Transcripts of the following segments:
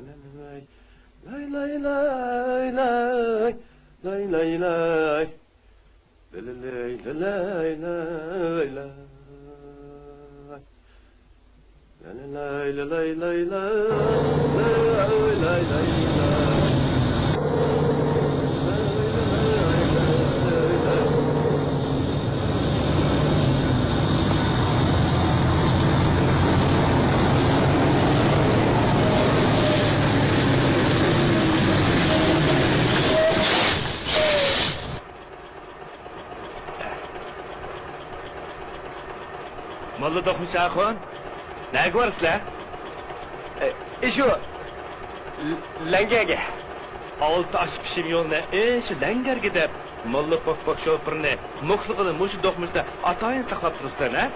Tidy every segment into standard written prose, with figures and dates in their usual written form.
lay lay lay lay lay lay lay lay lay lay lay lay lay lay lay Mollu dokunşakon. Ne görürsün? Şu lengege. Altı aşıp pişim yoluna şu lenger gidip mollu pok şoförünü muhlıqını muşu dokmuşda atayın saklap durursan ha?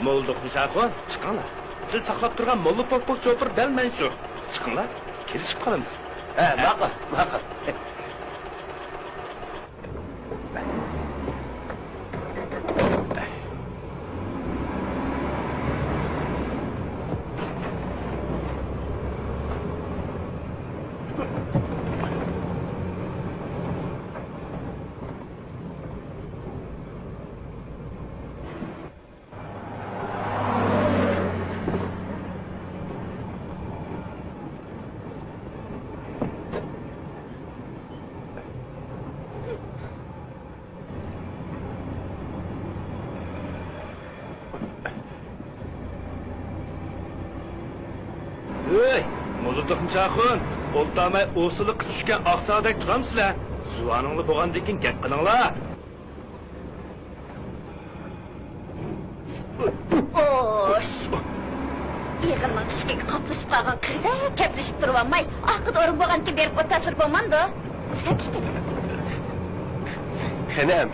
Mollu dokunşakon çıkınlar. Siz saklap durgan mollu pok şoför del men şu. Çıkınlar. Kelişip kalımız. Maqıl. Mollu dokunşakon. Oltamay osılık düşken aqsadek turamsızlar. Zuvanыңlı болғандан кейін gap qilinglar. Oş! Yığılmak işke kapışıp qalğan qırda keplişip turib olmay, aqid o'rin bo'lganki berib o'tasir bo'lmandi. Səbir. Xenem.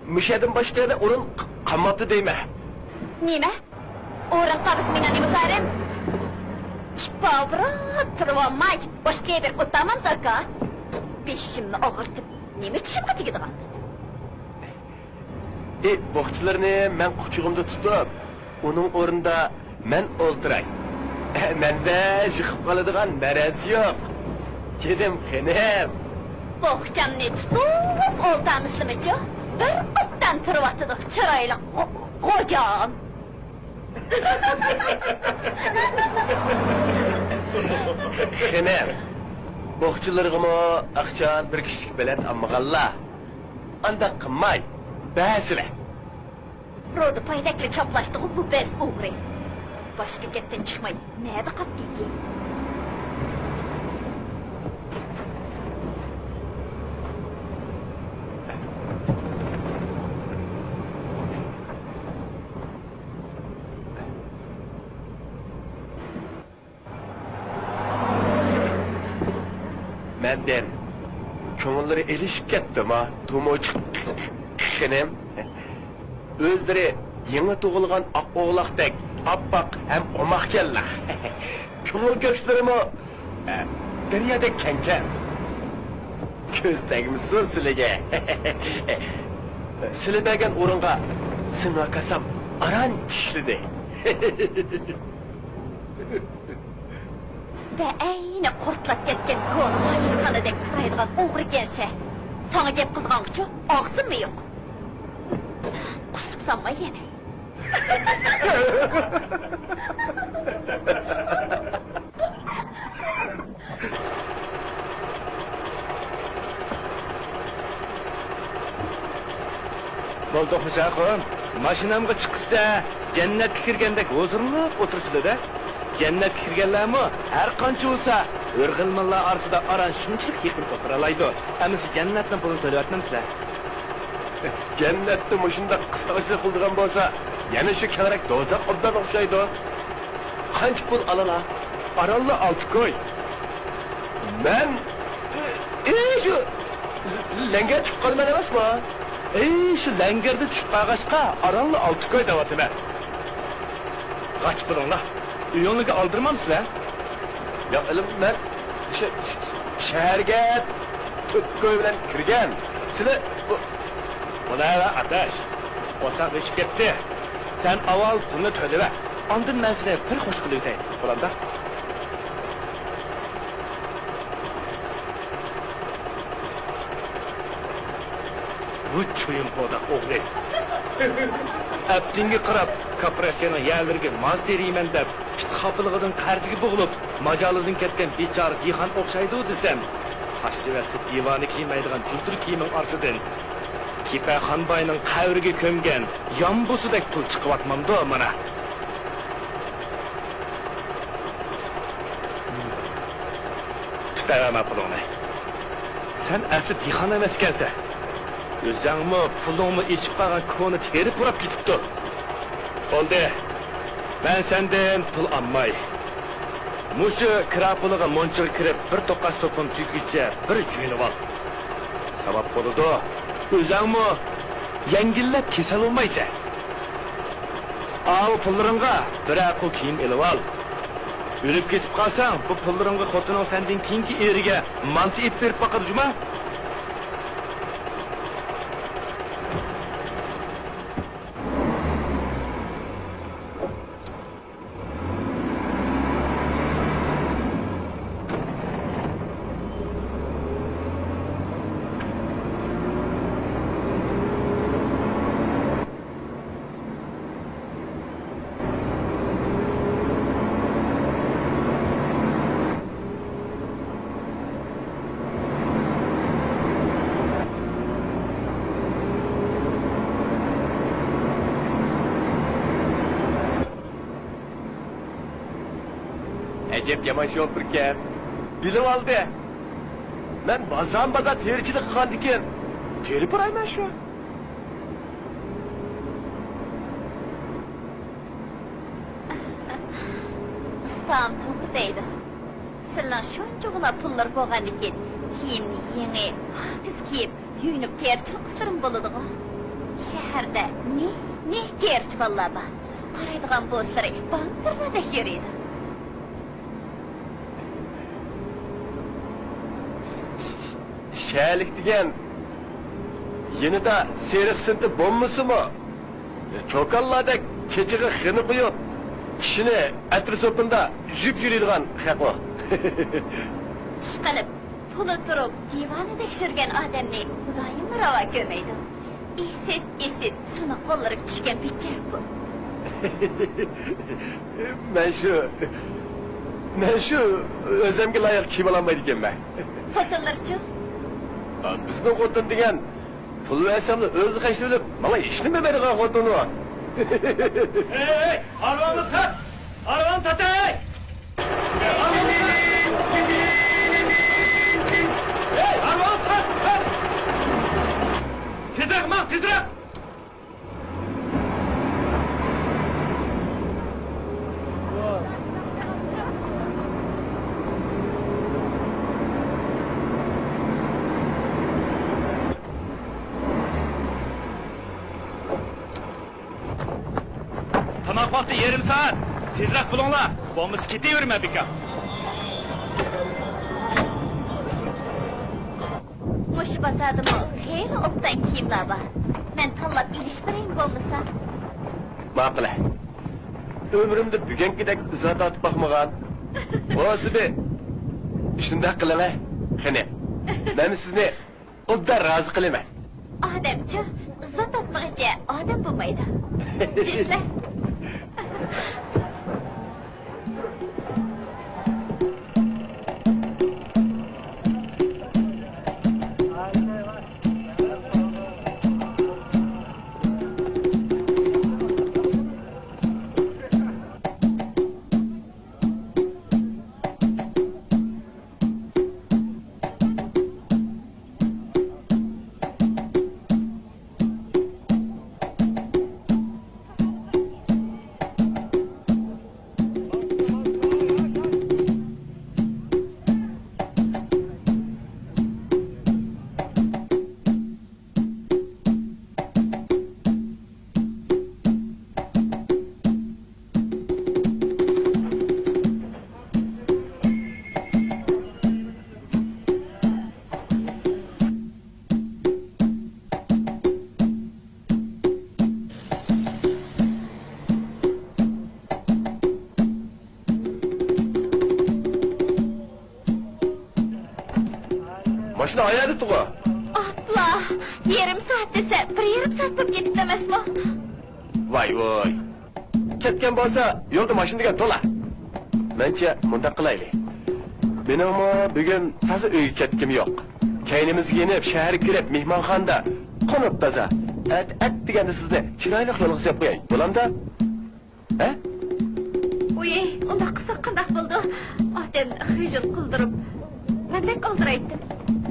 Müşedin başqa yerdə onun qammatı deyme. Nima? O'rin qabisi meni nima qarim? Pavrat turib olmay, boshqa berib o'tamamiz aka. Beshimni og'irtib, nima tishimga tegadigan? Boqchilarni men quchug'imda tutib, uning o'rnida men o'ltiray. Menda yiqib qoladigan maraz yo'q. Kedim xenem. Boqchamni tutib, o'ltamizlimichu? Bir qutdan turib atdiq, chiroyli xo'jam. Xenem. Boqchilarg'imi aqchan bir kishilik bilan ammag'alla. Anda qilmay, ba'sila. Ro'da paydakli choplashdi bu bez o'g'ri. Boshqa gapdan chiqmay, nada qapdiki? Menden ko'ngillari elishib ketdi ma, to'moch xenem. O'zlari yangi tug'ilgan oq o'g'loqdek oppoq ham omaq kellar. Ko'ngil ko'kslarimi daryodek kankan. Ko'zdagimisiz sizlarga. Sizlar degan o'ringa sinakasam aran ishladi. Ve ayni qurtlab ketgan ko'n hojatxonadek quraydigan o'g'ri kelsa, sana gap qilgancha og'zimmi yo'q? Qusib sanma yana. Moldu dokunşakon. Mashinamga chiqibsa, jannatga kirgandek huzurlanib o'tirsizlar-da. Jannatga kirganlarmi har qancha bo'lsa, o'rg'ilmonlar orasida aran shunchalik yiqilib o'tiralaydi. Ammo jannatni pulini to'layapmizlar. Jannatda mushunda qisqacha qildigan bo'lsa, yana shu kelarak do'zax obdan o'xshaydi. Qancha pul alalar? Arallı altı koy. Men şu lenga chiqib qolman emasmi? Şu lengerde tushib qolg'ashqa Arallı altı koy deyapti men. Qaç bulinglar. Uyingizga oldirmamsizlar? Yo'q, ilm men shaharga tukkoy bilan kirgan. Sizlar Buna adaş. Osa o'chib ketdi. Sen avval pulni to'lab, ondan men sizga bir qo'shiq qilib o'tay. Bo'ladi. bu cho'yin bodoq o'g'ri. Abdinga qarab, kooperatsiyaning yerlariga maz teriyman deb, itxopligidan qarziga bo'g'ilib, majolidan ketgan bechora dehqon o'xshaydi desam, Hashivasi divani kiymaydigan jultur kiyimning orsidan Kipa Xonboyning qabriga ko'mgan yombusidek pul chiqyapmamdi mana. Tutayama pulingni. Sen asli dehqon emas ekansan. O'zingmi pulingni ichib qolgan koni terib urib ketibdi. Bo'ldi. Men sendan pul olmay. Mushu kira puliga monchiga kirib, bir to'qas so'pim tugicha bir jo'nib ol. Sabab bo'ladi. O'zingmi yengillab kesal olmaysan. Al pullaringga bir aql kiyim elib ol. O'lib ketib qolsang, bu pullaringga xotining sendan keyingi eriga manti ip berib boqadi juma. Acep yaman şoförken. Bilib oldi. Men bazan terichilik qilgan ekan. Terib urayman shu. Ustam to'g'ri deydi. Sizlar shunchagina pullar bo'lgan ekan, kiyimni yangi, qiz kiyib, yuyinib terchi qistirib bo'ladi-ku. Shaharda ne terchi bolalar bor. Qaraydigan bo'lsalar, bankirlarda yuradi. Şəhərlik degan yenida seriq sinti bo'lmasimi? Çokallarda keçiga xini qo'yib, kishini atri sopinda yub yuradigan haqo. Ishqilib, puli turib, divani tekshirgan odamni Xudoyim ravo ko'rmaydi. Esit, sini qo'llariga tushgan bichar bu. Men shu o'zimga loyiq kiyib olmaydi ekanman. Xotinlarchi? Bizning xotin degan pul versamni o'zi qashtirib, mana ishni beradigan xotin u. Ey, arvonni tat! Arvon tatay! Ey, arvon tat! Tezroq! Tamak vakti yarım saat. Tezrak bulunlar. Bombası ketaverme bika. Mush basadimi? Xeyli obdan kiyimlar bor. Men tanlab ilish beraymi bo'lmasa? Ma'qul. Ömrümde bugünkidek zat atib bakmagan. O'zibi shunday qilaman. Qani. Men sizni obdan rozi qilaman. Odamchi, zat atmoqcha odam bo'lmaydi. Jislar. Maşına ayağı tuttu o. Ah, La, yarım saat dese, bir yarım saat bo'p ketib emasmi? Voy. Ketgan bo'lsa, yo'lda mashinaga to'la. Mencha mundaq qilaylik. Menimi bugun toza uyga ketkim yo'q. Kaynimizga yenib, shahar kirib, mehmonxonada qo'nib toza. At deganda sizni chiroyli yo'lga qo'yib qo'yay. Bo'lamda? Ha? Uy, unda qilsa qandaq bo'ldi? Odamni xijil qildirib, men bek oldiraydim.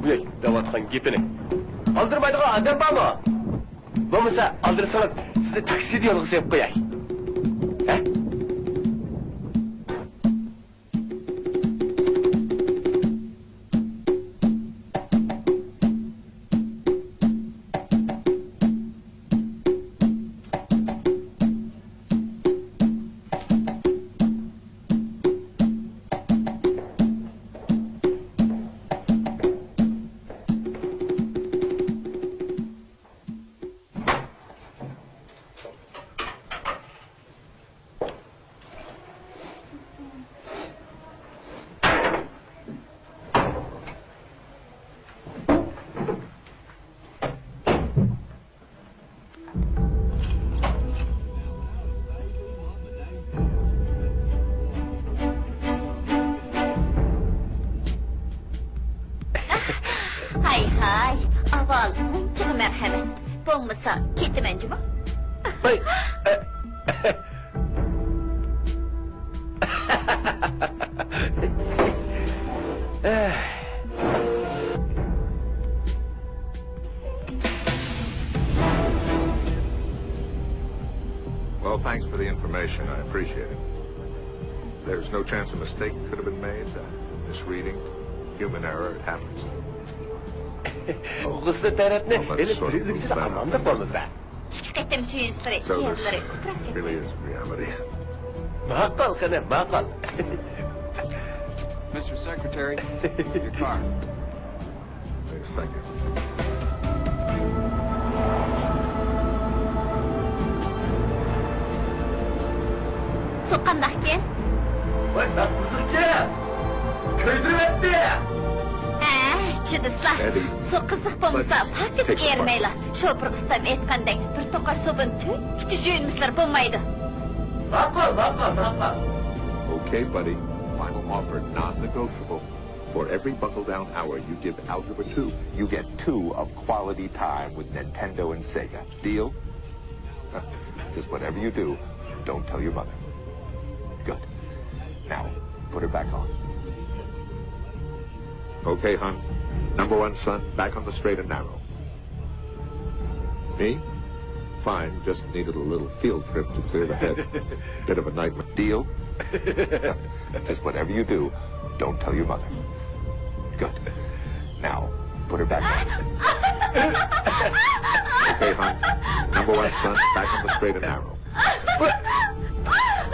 Buyay, davatxon gepini. Aldirmaydigan odam bormi? Bo'lmasa, aldirsangiz, sizni taksida yo'lga qo'yib qo'yay. Ha? Hay, avval muncha marhamat. Bo'lmasa, ketamanjimi? Hey. Well, thanks for the information. I appreciate it. There's no chance a mistake could have been made. Misreading, human error, it happens. O'g'izli tarafni elektrik ichida amanda bo'lmasa. Qaytam shu yuzlari, So yerlari this ko'proq. really is reality. Ma'qul qani, ma'qul. Mr. Secretary, your car. Yes, thank you. Su qandaqken? Voy, qiziqga. Ko'ydirib etdi. Chidislar. Eddie, Su qiziq bo'lmasa, let's pakiz take a ermaylar. Shopir ustam aytgandek, bir to'qar suvin to'y, hech jo'yinmislar bo'lmaydi. Ma'qul. Okay, buddy. Final offer, non-negotiable. For every buckle-down hour you give Algebra 2, you get 2 of quality time with Nintendo and Sega. Deal? Just whatever you do, don't tell your mother. Good. Now, put her back on. Okay, hon. Number one, son, back on the straight and narrow. Me? Fine, just needed a little field trip to clear the head. Bit of a nightmare. Deal? Just whatever you do, don't tell your mother. Good. Now, put her back on. Okay, hon. Number one, son, back on the straight and narrow.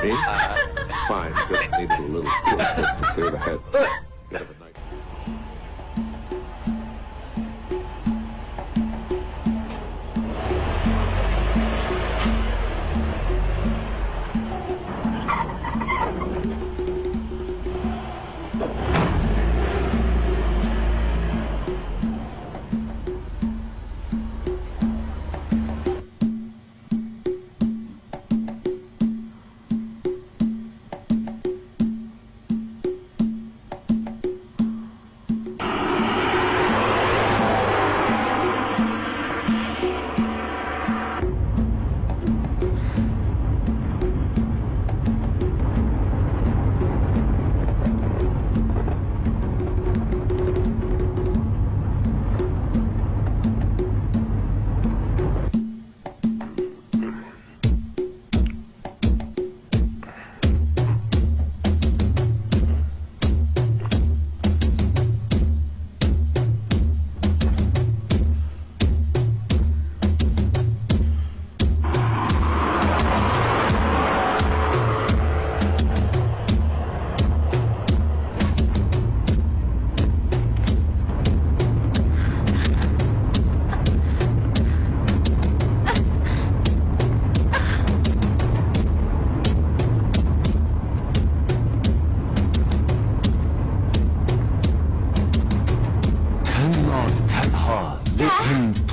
Me? Fine, just needed a little field trip to clear the head. Bit of a nightmare.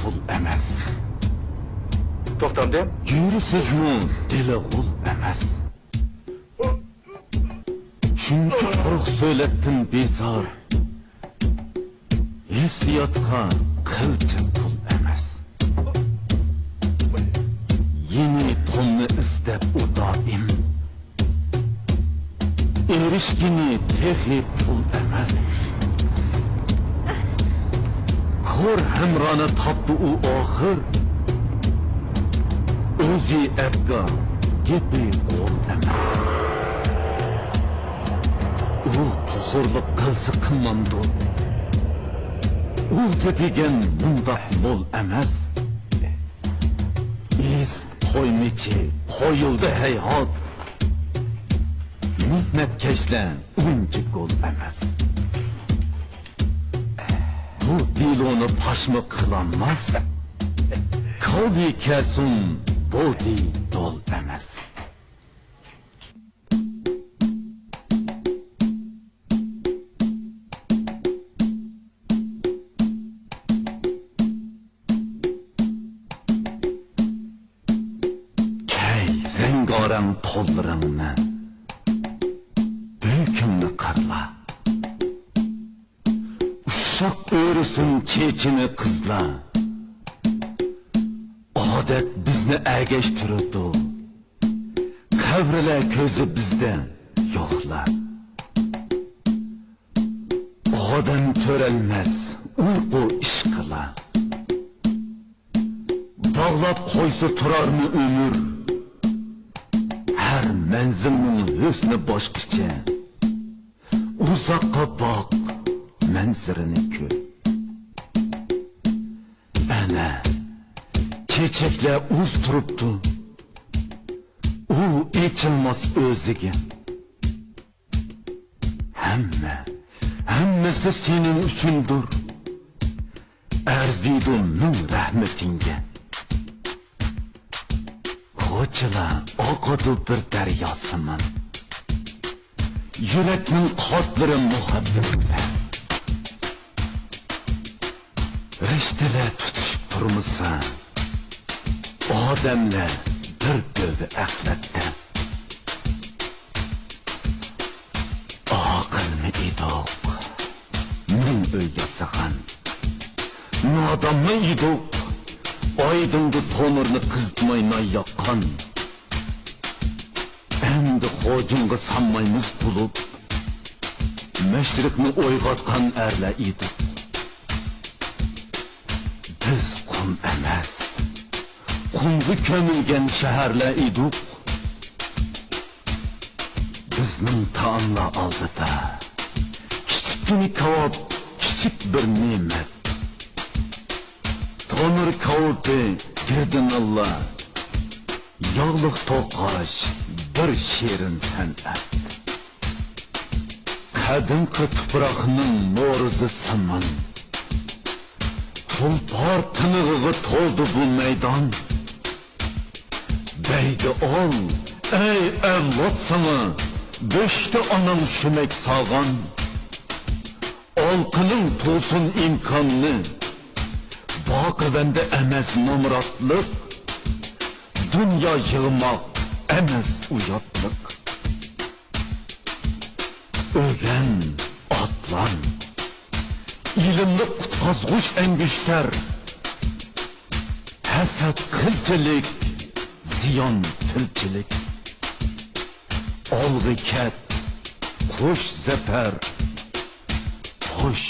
pul emas. To'xtamdim. Yurisizni dili g'ul emas. Chunki quruq so'latdim bezor. Hissiyotga qilcha pul emas. Yeni pulni istab u doim. Erishgini texi pul emas. Ko'r hamroni topdi u oxir. O'zi abga gepi qo'l emas. U poxurlik qilsa qilmamdi. U tepigan bundoq mo'l emas. Est qo'ymichi qo'yildi hayot. Mehnatkeşler unchi gol emas. Bu dilonu paşmı kılanmaz. Kavli kesun bodi dol emas. Kay rengarang to'llarangni hükümlü karla. Uşak öğrüsün çeçini kızla. Adet bizni ergeçtirirdi. Kabriler közü bizden yokla. Adam törelmez, uyku işkıla. Bağlap koysa turar mı ömür? Her menzilinin hüsnü başkıça. Uzakka bak, menzirini kör. Ana, çiçekler uz turuptu. U içilmez özüge. Hemmesi senin üçündür. Erzidunun rahmetinge. Koçıla akadı bir deryasımın. Yürekmin kalpleri muhabbetinde. Rişteler tutuşup durmuşsa. Ademler bir dövü əxlətdə. Aqıl mı idik? Min öyge sığan. Nadan mı idik? Aydındı tomirni qızdmayna yaqqan. Endi hocunga sanmaymiz bulup. Meşrikni oygatkan erle idik. Biz qum emas. Qumga kömülgen şehirle idik. Bizning taamla aldıda. Kichikgina kavob, kichik bir ne'mat. Tonir kavupi girdin Allah. Yağlık toqash bir shirin san'at. Qadimki tuproqning no'rizi saman. Tulpor tinig'iga to'ldi bu maydon. Beydi ol, ey evlat sana, beşti anam şümek sağan. Olqının to'lsin imkonni, baqivende emes namratlık. Dünya yığmak emes uyatlık. Ögen, atlan, ilimli qutqazg'uş engişter. Hasad qilchilik, ziyon tilchilik. Olg'i ket, qo'sh zafer, qo'sh